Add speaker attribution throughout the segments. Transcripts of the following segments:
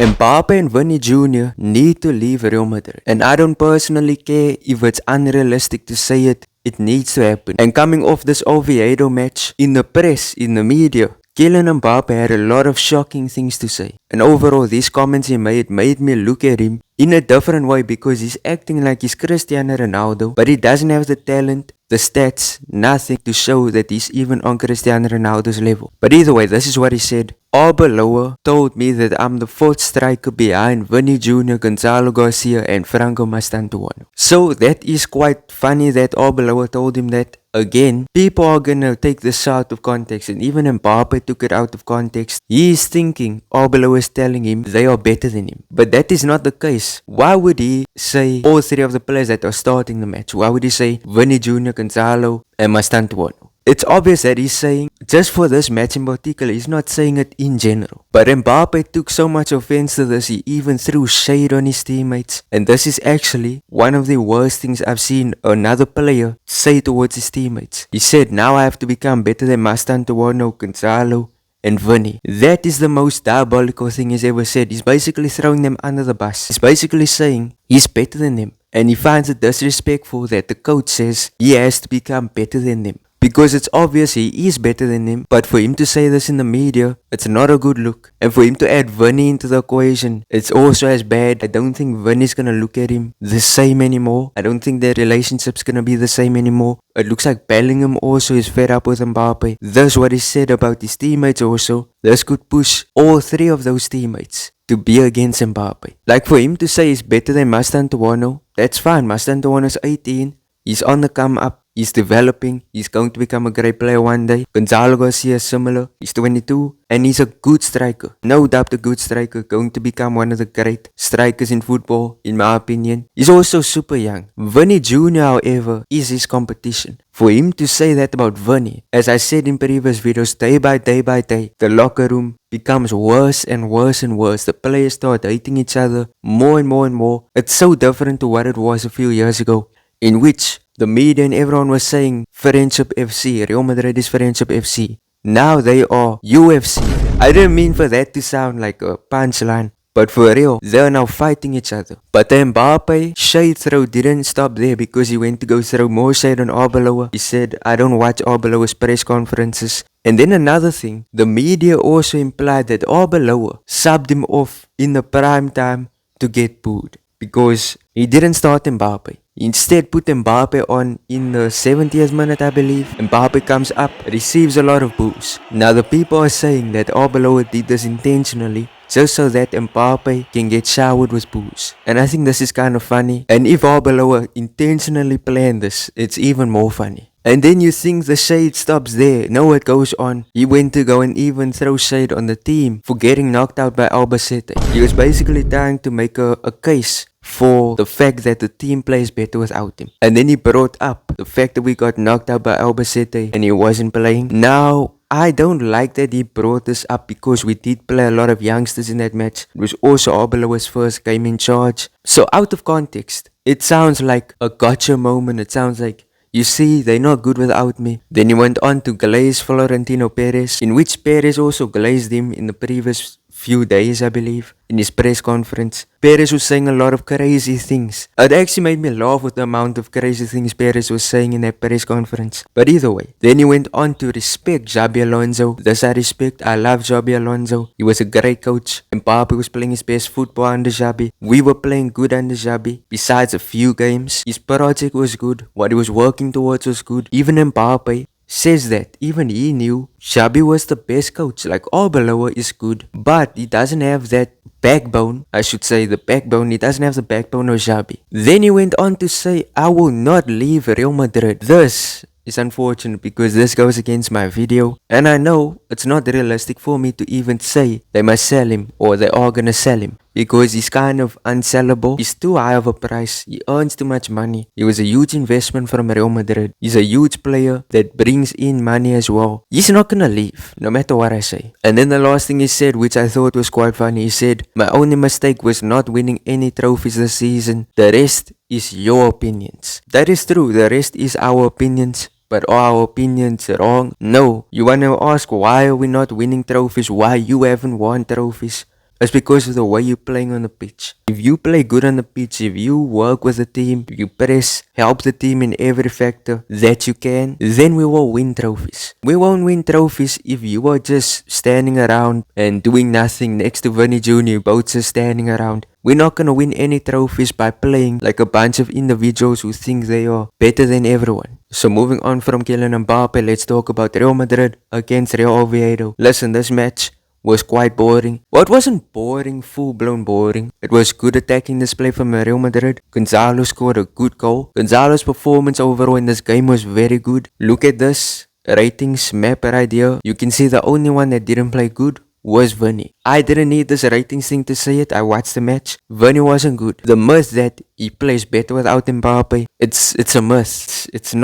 Speaker 1: Mbappe and Vini Jr. need to leave Real Madrid. And I don't personally care if it's unrealistic to say it. It needs to happen. And coming off this Oviedo match, in the press, in the media, Kylian Mbappe had a lot of shocking things to say. And overall, these comments he made me look at him in a different way, because he's acting like he's Cristiano Ronaldo, but he doesn't have the talent, the stats, nothing to show that he's even on Cristiano Ronaldo's level. But either way, this is what he said. Arbeloa told me that I'm the fourth striker behind Vini Jr., Gonzalo Garcia and Franco Mastantuono. So that is quite funny that Arbeloa told him that. Again, people are gonna take this out of context, and even Mbappe took it out of context. He is thinking Arbeloa is telling him they are better than him. But that is not the case. Why would he say all three of the players that are starting the match? Why would he say Vini Jr., Gonzalo and Mastantuono? It's obvious that he's saying, just for this match in particular, he's not saying it in general. But Mbappe took so much offense to this, he even threw shade on his teammates. And this is actually one of the worst things I've seen another player say towards his teammates. He said, now I have to become better than Mastantuono, Gonzalo and Vini. That is the most diabolical thing he's ever said. He's basically throwing them under the bus. He's basically saying he's better than them. And he finds it disrespectful that the coach says he has to become better than them. Because it's obvious he is better than him, but for him to say this in the media, it's not a good look. And for him to add Vini into the equation, it's also as bad. I don't think Vini's gonna look at him the same anymore. I don't think their relationship's gonna be the same anymore. It looks like Bellingham also is fed up with Mbappe. That's what he said about his teammates also. This could push all three of those teammates to be against Mbappe. Like for him to say he's better than Mastantuono, that's fine. Mastantuono's 18, he's on the come up. He's developing. He's going to become a great player one day. Gonzalo Garcia is similar. He's 22 and he's a good striker. No doubt a good striker. Going to become one of the great strikers in football, in my opinion. He's also super young. Vini Jr., however, is his competition. For him to say that about Vini, as I said in previous videos, day by day, the locker room becomes worse and worse and worse. The players start hating each other more and more. It's so different to what it was a few years ago, in which the media and everyone was saying Friendship FC, Real Madrid is Friendship FC. Now they are UFC. I didn't mean for that to sound like a punchline, but for real, they are now fighting each other. But the Mbappe shade throw didn't stop there, because he went to go throw more shade on Arbeloa. He said, I don't watch Arbeloa's press conferences. And then another thing, the media also implied that Arbeloa subbed him off in the prime time to get booed, because he didn't start Mbappe. He instead put Mbappe on in the 70th minute, I believe. Mbappe comes up, receives a lot of boos. Now the people are saying that Arbeloa did this intentionally, just so that Mbappe can get showered with boos. And I think this is kind of funny. And if Arbeloa intentionally planned this, it's even more funny. And then you think the shade stops there. No, it goes on. He went to go and even throw shade on the team for getting knocked out by Albacete. He was basically trying to make a case for the fact that the team plays better without him. And then he brought up the fact that we got knocked out by Albacete and he wasn't playing. Now, I don't like that he brought this up, because we did play a lot of youngsters in that match. It was also Arbeloa's first game in charge. So out of context, it sounds like a gotcha moment. It sounds like, you see, they're not good without me. Then he went on to glaze Florentino Perez, in which Perez also glazed him in the previous few days, I believe, in his press conference. Perez was saying a lot of crazy things. It actually made me laugh with the amount of crazy things Perez was saying in that press conference. But either way, then he went on to respect Xabi Alonso. This I respect. I love Xabi Alonso. He was a great coach. Mbappe was playing his best football under Xabi. We were playing good under Xabi. Besides a few games, his project was good. What he was working towards was good. Even Mbappe says that even he knew Xabi was the best coach. Like, Arbeloa is good, but he doesn't have that backbone. I should say the backbone. He doesn't have the backbone of Xabi. Then he went on to say, I will not leave Real Madrid. This is unfortunate, because this goes against my video, and I know it's not realistic for me to even say they must sell him or they are gonna sell him, because he's kind of unsellable. He's too high of a price. He earns too much money. He was a huge investment from Real Madrid. He's a huge player that brings in money as well. He's not gonna leave, no matter what I say. And then the last thing he said, which I thought was quite funny, he said, my only mistake was not winning any trophies this season. The rest is your opinions. That is true. The rest is our opinions. But are our opinions wrong? No. You wanna ask, why are we not winning trophies? Why you haven't won trophies? It's because of the way you're playing on the pitch. If you play good on the pitch, if you work with the team, you press, help the team in every factor that you can, then we will win trophies. We won't win trophies if you are just standing around and doing nothing next to Vini Jr., both just standing around. We're not gonna win any trophies by playing like a bunch of individuals who think they are better than everyone. So moving on from Kylian Mbappe, let's talk about Real Madrid against Real Oviedo. Listen, this match was quite boring. Well, it wasn't boring, full-blown boring. It was good attacking display from Real Madrid. Gonzalo scored a good goal. Gonzalo's performance overall in this game was very good. Look at this ratings map right here. You can see the only one that didn't play good was Vini. I didn't need this ratings thing to say it. I watched the match. Vini wasn't good. The myth that he plays better without Mbappe, it's a myth. It's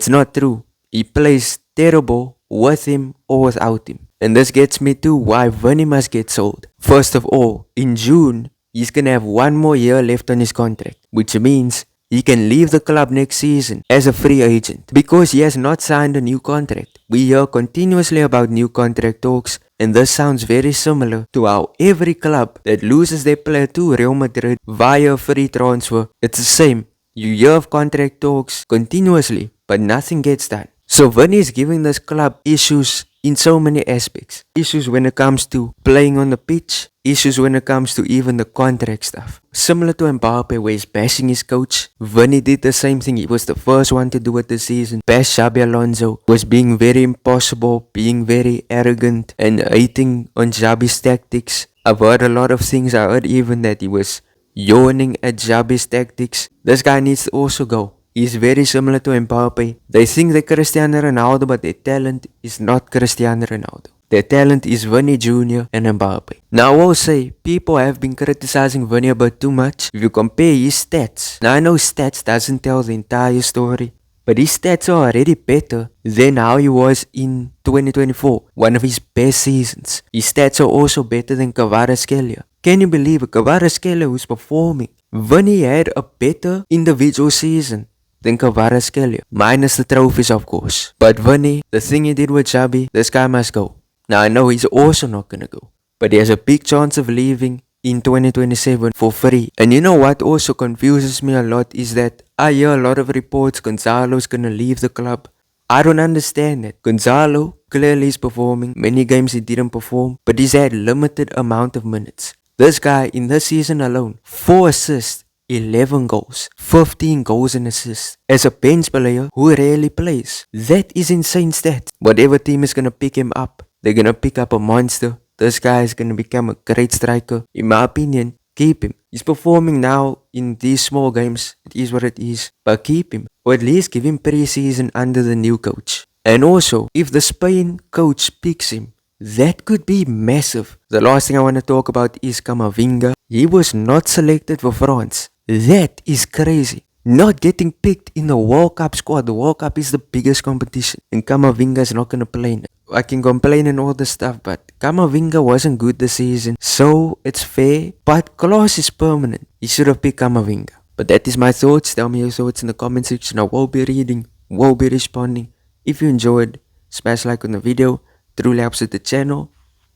Speaker 1: not true. He plays terrible with him or without him. And this gets me to why Vini must get sold. First of all, in June, he's gonna have one more year left on his contract, which means he can leave the club next season as a free agent because he has not signed a new contract. We hear continuously about new contract talks, and this sounds very similar to how every club that loses their player to Real Madrid via a free transfer, it's the same. You hear of contract talks continuously, but nothing gets done. So Vini is giving this club issues in so many aspects. Issues when it comes to playing on the pitch, issues when it comes to even the contract stuff. Similar to Mbappe where he's bashing his coach, Vini did the same thing. He was the first one to do it this season. Bash Xabi Alonso, was being very impossible, being very arrogant and hating on Xabi's tactics. I've heard a lot of things. I heard even that he was yawning at Xabi's tactics. This guy needs to also go. He's very similar to Mbappe. They think they're Cristiano Ronaldo, but their talent is not Cristiano Ronaldo. Their talent is Vini Jr. and Mbappe. Now I will say, people have been criticizing Vini a bit too much. If you compare his stats, now I know stats doesn't tell the entire story, but his stats are already better than how he was in 2024, one of his best seasons. His stats are also better than Kvaratskhelia. Can you believe it? Kvaratskhelia who's performing. Vini had a better individual season than Kvaratskhelia, minus the trophies of course. But Vini, the thing he did with Xabi, this guy must go. Now I know he's also not gonna go, but he has a big chance of leaving in 2027 for free. And you know what also confuses me a lot is that I hear a lot of reports Gonzalo's gonna leave the club. I don't understand that. Gonzalo clearly is performing. Many games he didn't perform, but he's had limited amount of minutes. This guy in this season alone, 4 assists, 11 goals, 15 goals and assists. As a bench player who rarely plays, that is insane stats. Whatever team is gonna pick him up, they're gonna pick up a monster. This guy is gonna become a great striker. In my opinion, keep him. He's performing now in these small games. It is what it is. But keep him. Or at least give him pre-season under the new coach. And also, if the Spain coach picks him, that could be massive. The last thing I want to talk about is Camavinga. He was not selected for France. That is crazy. Not getting picked in the World Cup squad. The World Cup is the biggest competition. And Camavinga is not going to play in it. I can complain and all this stuff, but Camavinga wasn't good this season. So, it's fair. But clause is permanent. You should have picked Camavinga. But that is my thoughts. Tell me your thoughts in the comment section. I will be reading, will be responding. If you enjoyed, smash like on the video. Truly helps with the channel.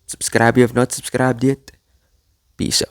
Speaker 1: Subscribe if you have not subscribed yet. Peace out.